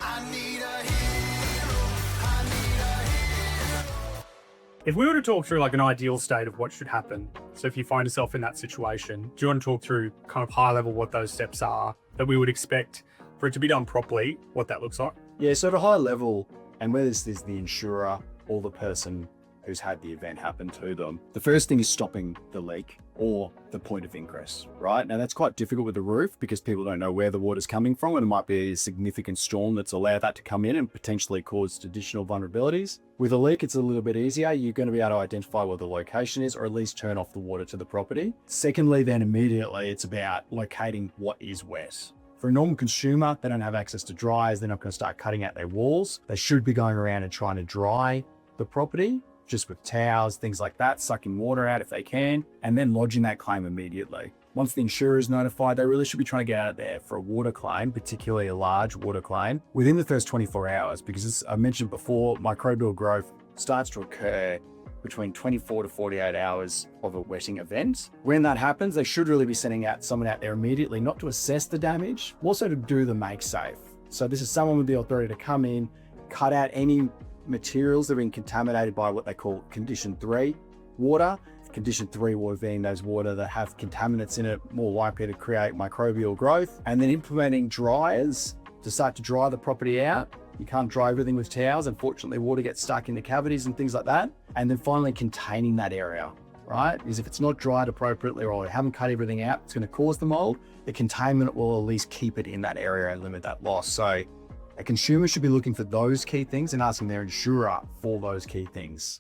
If we were to talk through like an ideal state of what should happen, so if you find yourself in that situation, do you want to talk through kind of high level what those steps are that we would expect for it to be done properly, what that looks like? Yeah, so at a high level, and whether this is the insurer or the person who's had the event happen to them, the first thing is stopping the leak or the point of ingress, right? Now that's quite difficult with the roof because people don't know where the water's coming from, and it might be a significant storm that's allowed that to come in and potentially caused additional vulnerabilities. With a leak, it's a little bit easier. You're going to be able to identify where the location is, or at least turn off the water to the property. Secondly, then immediately it's about locating what is wet. For a normal consumer, they don't have access to dryers. They're not going to start cutting out their walls. They should be going around and trying to dry the property just with towels, things like that, sucking water out if they can, and then lodging that claim immediately. Once the insurer is notified, they really should be trying to get out there for a water claim, particularly a large water claim, within the first 24 hours, because as I mentioned before, microbial growth starts to occur between 24 to 48 hours of a wetting event. When that happens, they should really be sending out someone out there immediately, not to assess the damage, also to do the make safe. So this is someone with the authority to come in, cut out any materials that have been contaminated by what they call condition 3 water. Condition 3 water being those water that have contaminants in it, more likely to create microbial growth, and then implementing dryers to start to dry the property out. You can't dry everything with towels. Unfortunately, water gets stuck in the cavities and things like that. And then finally containing that area, right? Because if it's not dried appropriately or you haven't cut everything out, it's going to cause the mold. The containment will at least keep it in that area and limit that loss. So a consumer should be looking for those key things and asking their insurer for those key things.